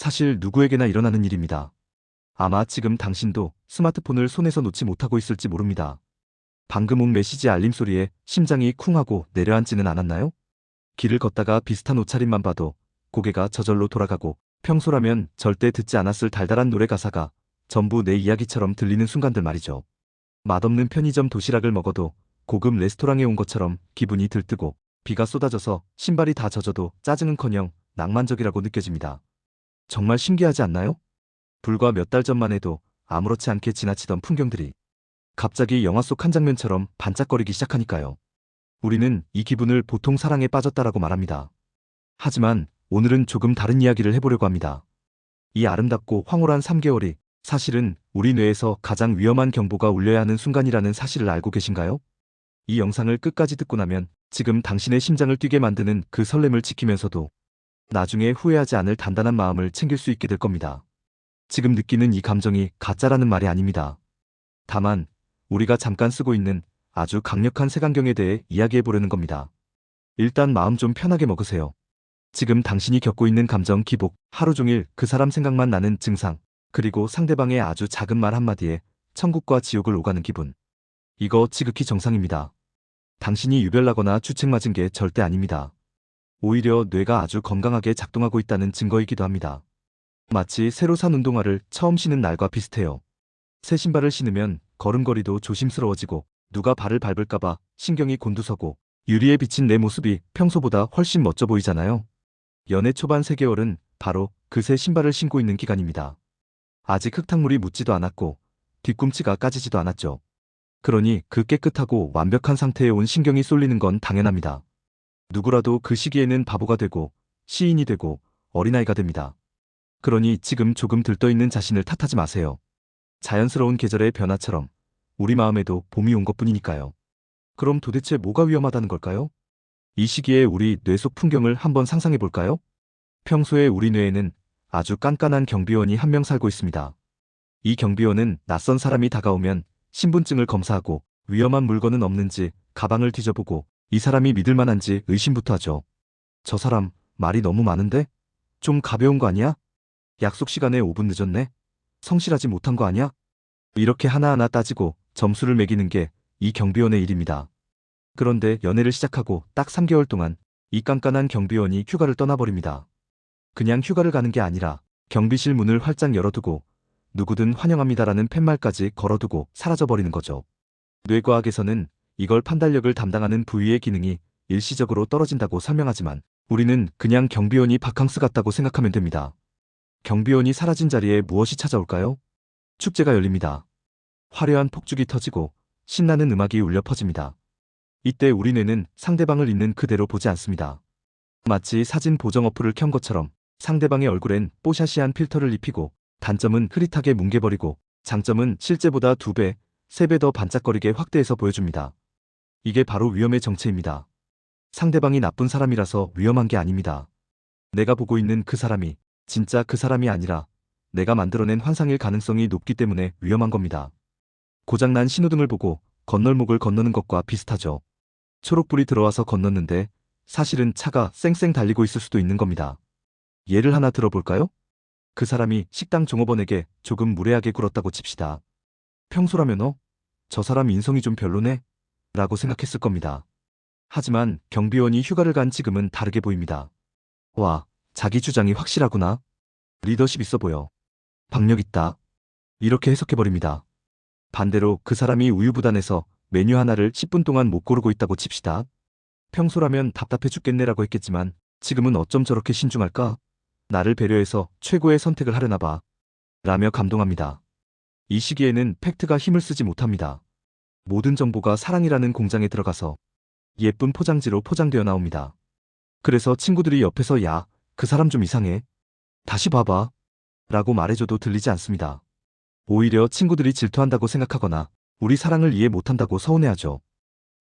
사실 누구에게나 일어나는 일입니다. 아마 지금 당신도 스마트폰을 손에서 놓지 못하고 있을지 모릅니다. 방금 온 메시지 알림 소리에 심장이 쿵하고 내려앉지는 않았나요? 길을 걷다가 비슷한 옷차림만 봐도 고개가 저절로 돌아가고 평소라면 절대 듣지 않았을 달달한 노래 가사가 전부 내 이야기처럼 들리는 순간들 말이죠. 맛없는 편의점 도시락을 먹어도 고급 레스토랑에 온 것처럼 기분이 들뜨고 비가 쏟아져서 신발이 다 젖어도 짜증은커녕 낭만적이라고 느껴집니다. 정말 신기하지 않나요? 불과 몇 달 전만 해도 아무렇지 않게 지나치던 풍경들이 갑자기 영화 속 한 장면처럼 반짝거리기 시작하니까요. 우리는 이 기분을 보통 사랑에 빠졌다라고 말합니다. 하지만 오늘은 조금 다른 이야기를 해보려고 합니다. 이 아름답고 황홀한 3개월이 사실은 우리 뇌에서 가장 위험한 경보가 울려야 하는 순간이라는 사실을 알고 계신가요? 이 영상을 끝까지 듣고 나면 지금 당신의 심장을 뛰게 만드는 그 설렘을 지키면서도 나중에 후회하지 않을 단단한 마음을 챙길 수 있게 될 겁니다. 지금 느끼는 이 감정이 가짜라는 말이 아닙니다. 다만 우리가 잠깐 쓰고 있는 아주 강력한 색안경에 대해 이야기해 보려는 겁니다. 일단 마음 좀 편하게 먹으세요. 지금 당신이 겪고 있는 감정 기복, 하루 종일 그 사람 생각만 나는 증상, 그리고 상대방의 아주 작은 말 한마디에 천국과 지옥을 오가는 기분. 이거 지극히 정상입니다. 당신이 유별나거나 주책맞은 게 절대 아닙니다. 오히려 뇌가 아주 건강하게 작동하고 있다는 증거이기도 합니다. 마치 새로 산 운동화를 처음 신은 날과 비슷해요. 새 신발을 신으면 걸음걸이도 조심스러워지고 누가 발을 밟을까봐 신경이 곤두서고 유리에 비친 내 모습이 평소보다 훨씬 멋져 보이잖아요. 연애 초반 3개월은 바로 그 새 신발을 신고 있는 기간입니다. 아직 흙탕물이 묻지도 않았고 뒤꿈치가 까지지도 않았죠. 그러니 그 깨끗하고 완벽한 상태에 온 신경이 쏠리는 건 당연합니다. 누구라도 그 시기에는 바보가 되고 시인이 되고 어린아이가 됩니다. 그러니 지금 조금 들떠있는 자신을 탓하지 마세요. 자연스러운 계절의 변화처럼 우리 마음에도 봄이 온 것뿐이니까요. 그럼 도대체 뭐가 위험하다는 걸까요? 이 시기에 우리 뇌 속 풍경을 한번 상상해 볼까요? 평소에 우리 뇌에는 아주 깐깐한 경비원이 한 명 살고 있습니다. 이 경비원은 낯선 사람이 다가오면 신분증을 검사하고 위험한 물건은 없는지 가방을 뒤져보고 이 사람이 믿을 만한지 의심부터 하죠. 저 사람 말이 너무 많은데? 좀 가벼운 거 아니야? 약속 시간에 5분 늦었네? 성실하지 못한 거 아니야? 이렇게 하나하나 따지고 점수를 매기는 게 이 경비원의 일입니다. 그런데 연애를 시작하고 딱 3개월 동안 이 깐깐한 경비원이 휴가를 떠나버립니다. 그냥 휴가를 가는 게 아니라 경비실 문을 활짝 열어두고 누구든 환영합니다라는 팻말까지 걸어두고 사라져버리는 거죠. 뇌과학에서는 이걸 판단력을 담당하는 부위의 기능이 일시적으로 떨어진다고 설명하지만 우리는 그냥 경비원이 바캉스 갔다고 생각하면 됩니다. 경비원이 사라진 자리에 무엇이 찾아올까요? 축제가 열립니다. 화려한 폭죽이 터지고 신나는 음악이 울려 퍼집니다. 이때 우리 뇌는 상대방을 있는 그대로 보지 않습니다. 마치 사진 보정 어플을 켠 것처럼 상대방의 얼굴엔 뽀샤시한 필터를 입히고 단점은 흐릿하게 뭉개버리고 장점은 실제보다 2배, 3배 더 반짝거리게 확대해서 보여줍니다. 이게 바로 위험의 정체입니다. 상대방이 나쁜 사람이라서 위험한 게 아닙니다. 내가 보고 있는 그 사람이 진짜 그 사람이 아니라 내가 만들어낸 환상일 가능성이 높기 때문에 위험한 겁니다. 고장난 신호등을 보고 건널목을 건너는 것과 비슷하죠. 초록불이 들어와서 건넜는데 사실은 차가 쌩쌩 달리고 있을 수도 있는 겁니다. 예를 하나 들어볼까요? 그 사람이 식당 종업원에게 조금 무례하게 굴었다고 칩시다. 평소라면 저 사람 인성이 좀 별로네? 라고 생각했을 겁니다. 하지만 경비원이 휴가를 간 지금은 다르게 보입니다. 와, 자기 주장이 확실하구나. 리더십 있어 보여. 박력 있다. 이렇게 해석해버립니다. 반대로 그 사람이 우유부단해서 메뉴 하나를 10분 동안 못 고르고 있다고 칩시다. 평소라면 답답해 죽겠네라고 했겠지만 지금은 어쩜 저렇게 신중할까? 나를 배려해서 최고의 선택을 하려나 봐. 라며 감동합니다. 이 시기에는 팩트가 힘을 쓰지 못합니다. 모든 정보가 사랑이라는 공장에 들어가서 예쁜 포장지로 포장되어 나옵니다. 그래서 친구들이 옆에서 야, 그 사람 좀 이상해. 다시 봐봐. 라고 말해줘도 들리지 않습니다. 오히려 친구들이 질투한다고 생각하거나 우리 사랑을 이해 못한다고 서운해하죠.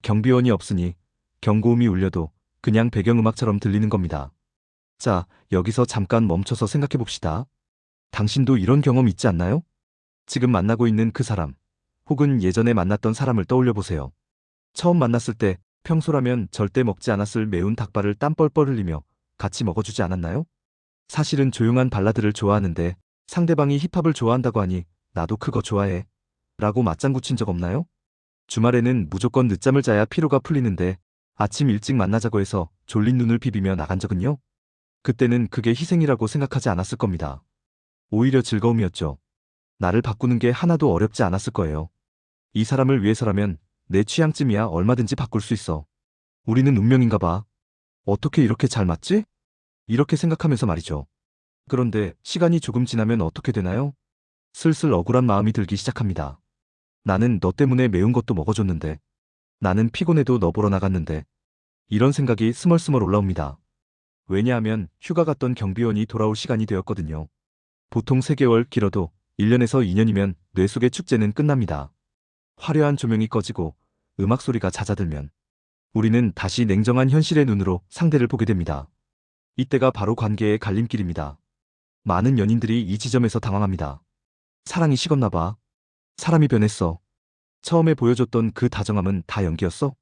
경비원이 없으니 경고음이 울려도 그냥 배경음악처럼 들리는 겁니다. 자, 여기서 잠깐 멈춰서 생각해 봅시다. 당신도 이런 경험 있지 않나요? 지금 만나고 있는 그 사람, 혹은 예전에 만났던 사람을 떠올려 보세요. 처음 만났을 때 평소라면 절대 먹지 않았을 매운 닭발을 땀 뻘뻘 흘리며 같이 먹어주지 않았나요? 사실은 조용한 발라드를 좋아하는데 상대방이 힙합을 좋아한다고 하니 나도 그거 좋아해. 라고 맞장구 친 적 없나요? 주말에는 무조건 늦잠을 자야 피로가 풀리는데 아침 일찍 만나자고 해서 졸린 눈을 비비며 나간 적은요? 그때는 그게 희생이라고 생각하지 않았을 겁니다. 오히려 즐거움이었죠. 나를 바꾸는 게 하나도 어렵지 않았을 거예요. 이 사람을 위해서라면 내 취향쯤이야 얼마든지 바꿀 수 있어. 우리는 운명인가 봐. 어떻게 이렇게 잘 맞지? 이렇게 생각하면서 말이죠. 그런데 시간이 조금 지나면 어떻게 되나요? 슬슬 억울한 마음이 들기 시작합니다. 나는 너 때문에 매운 것도 먹어줬는데. 나는 피곤해도 너 보러 나갔는데. 이런 생각이 스멀스멀 올라옵니다. 왜냐하면 휴가 갔던 경비원이 돌아올 시간이 되었거든요. 보통 3개월, 길어도 1년에서 2년이면 뇌 속의 축제는 끝납니다. 화려한 조명이 꺼지고 음악 소리가 잦아들면 우리는 다시 냉정한 현실의 눈으로 상대를 보게 됩니다. 이때가 바로 관계의 갈림길입니다. 많은 연인들이 이 지점에서 당황합니다. 사랑이 식었나 봐. 사람이 변했어. 처음에 보여줬던 그 다정함은 다 연기였어?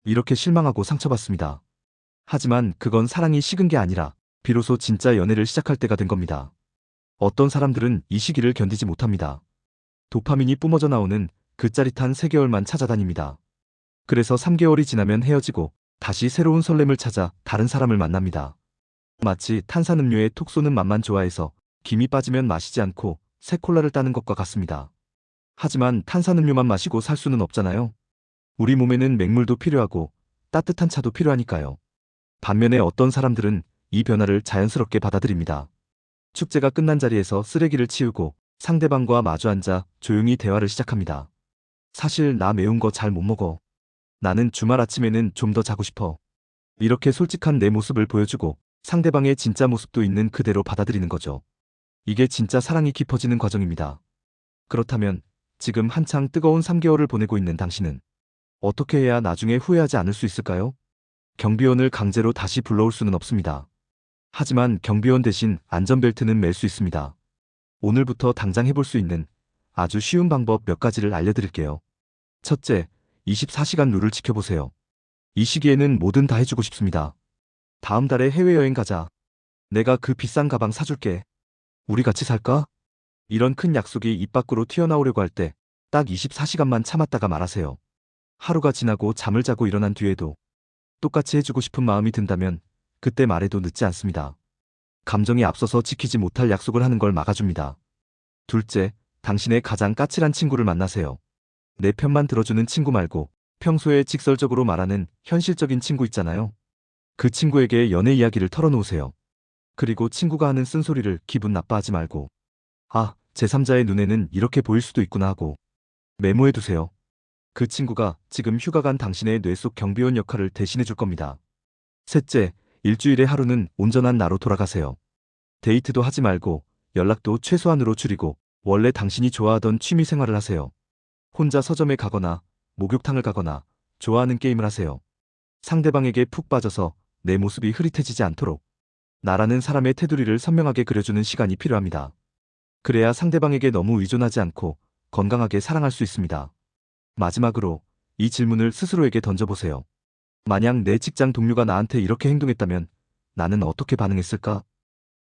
이렇게 실망하고 상처받습니다. 하지만 그건 사랑이 식은 게 아니라 비로소 진짜 연애를 시작할 때가 된 겁니다. 어떤 사람들은 이 시기를 견디지 못합니다. 도파민이 뿜어져 나오는 그 짜릿한 3개월만 찾아다닙니다. 그래서 3개월이 지나면 헤어지고 다시 새로운 설렘을 찾아 다른 사람을 만납니다. 마치 탄산음료에 톡 쏘는 맛만 좋아해서 김이 빠지면 마시지 않고 새 콜라를 따는 것과 같습니다. 하지만 탄산음료만 마시고 살 수는 없잖아요. 우리 몸에는 맹물도 필요하고 따뜻한 차도 필요하니까요. 반면에 어떤 사람들은 이 변화를 자연스럽게 받아들입니다. 축제가 끝난 자리에서 쓰레기를 치우고 상대방과 마주 앉아 조용히 대화를 시작합니다. 사실 나 매운 거 잘 못 먹어. 나는 주말 아침에는 좀 더 자고 싶어. 이렇게 솔직한 내 모습을 보여주고 상대방의 진짜 모습도 있는 그대로 받아들이는 거죠. 이게 진짜 사랑이 깊어지는 과정입니다. 그렇다면 지금 한창 뜨거운 3개월을 보내고 있는 당신은 어떻게 해야 나중에 후회하지 않을 수 있을까요? 경비원을 강제로 다시 불러올 수는 없습니다. 하지만 경비원 대신 안전벨트는 맬 수 있습니다. 오늘부터 당장 해볼 수 있는 아주 쉬운 방법 몇 가지를 알려드릴게요. 첫째, 24시간 룰을 지켜보세요. 이 시기에는 뭐든 다 해주고 싶습니다. 다음 달에 해외여행 가자. 내가 그 비싼 가방 사줄게. 우리 같이 살까? 이런 큰 약속이 입 밖으로 튀어나오려고 할 때 딱 24시간만 참았다가 말하세요. 하루가 지나고 잠을 자고 일어난 뒤에도 똑같이 해주고 싶은 마음이 든다면 그때 말해도 늦지 않습니다. 감정이 앞서서 지키지 못할 약속을 하는 걸 막아줍니다. 둘째, 당신의 가장 까칠한 친구를 만나세요. 내 편만 들어주는 친구 말고 평소에 직설적으로 말하는 현실적인 친구 있잖아요. 그 친구에게 연애 이야기를 털어놓으세요. 그리고 친구가 하는 쓴소리를 기분 나빠하지 말고 아, 제3자의 눈에는 이렇게 보일 수도 있구나 하고 메모해두세요. 그 친구가 지금 휴가 간 당신의 뇌 속 경비원 역할을 대신해 줄 겁니다. 셋째, 일주일에 하루는 온전한 나로 돌아가세요. 데이트도 하지 말고 연락도 최소한으로 줄이고 원래 당신이 좋아하던 취미 생활을 하세요. 혼자 서점에 가거나 목욕탕을 가거나 좋아하는 게임을 하세요. 상대방에게 푹 빠져서 내 모습이 흐릿해지지 않도록 나라는 사람의 테두리를 선명하게 그려주는 시간이 필요합니다. 그래야 상대방에게 너무 의존하지 않고 건강하게 사랑할 수 있습니다. 마지막으로 이 질문을 스스로에게 던져보세요. 만약 내 직장 동료가 나한테 이렇게 행동했다면 나는 어떻게 반응했을까?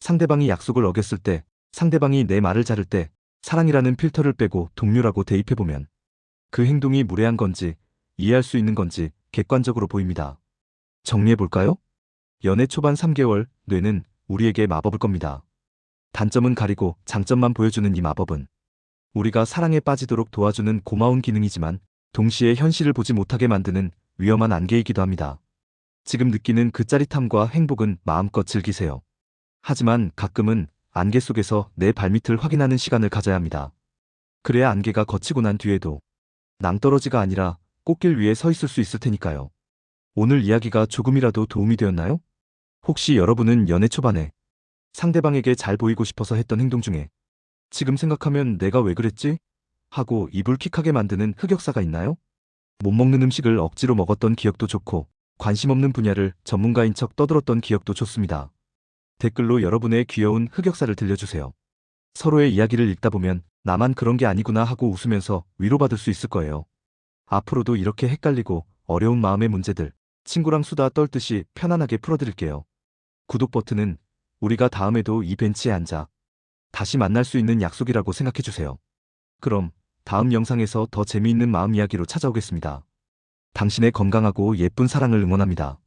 상대방이 약속을 어겼을 때, 상대방이 내 말을 자를 때 사랑이라는 필터를 빼고 동료라고 대입해보면 그 행동이 무례한 건지 이해할 수 있는 건지 객관적으로 보입니다. 정리해볼까요? 연애 초반 3개월, 뇌는 우리에게 마법을 겁니다. 단점은 가리고 장점만 보여주는 이 마법은 우리가 사랑에 빠지도록 도와주는 고마운 기능이지만 동시에 현실을 보지 못하게 만드는 위험한 안개이기도 합니다. 지금 느끼는 그 짜릿함과 행복은 마음껏 즐기세요. 하지만 가끔은 안개 속에서 내 발밑을 확인하는 시간을 가져야 합니다. 그래야 안개가 걷히고 난 뒤에도 낭떠러지가 아니라 꽃길 위에 서 있을 수 있을 테니까요. 오늘 이야기가 조금이라도 도움이 되었나요? 혹시 여러분은 연애 초반에 상대방에게 잘 보이고 싶어서 했던 행동 중에 지금 생각하면 내가 왜 그랬지? 하고 이불킥하게 만드는 흑역사가 있나요? 못 먹는 음식을 억지로 먹었던 기억도 좋고 관심 없는 분야를 전문가인 척 떠들었던 기억도 좋습니다. 댓글로 여러분의 귀여운 흑역사를 들려주세요. 서로의 이야기를 읽다 보면 나만 그런 게 아니구나 하고 웃으면서 위로받을 수 있을 거예요. 앞으로도 이렇게 헷갈리고 어려운 마음의 문제들 친구랑 수다 떨듯이 편안하게 풀어드릴게요. 구독 버튼은 우리가 다음에도 이 벤치에 앉아 다시 만날 수 있는 약속이라고 생각해주세요. 그럼 다음 영상에서 더 재미있는 마음 이야기로 찾아오겠습니다. 당신의 건강하고 예쁜 사랑을 응원합니다.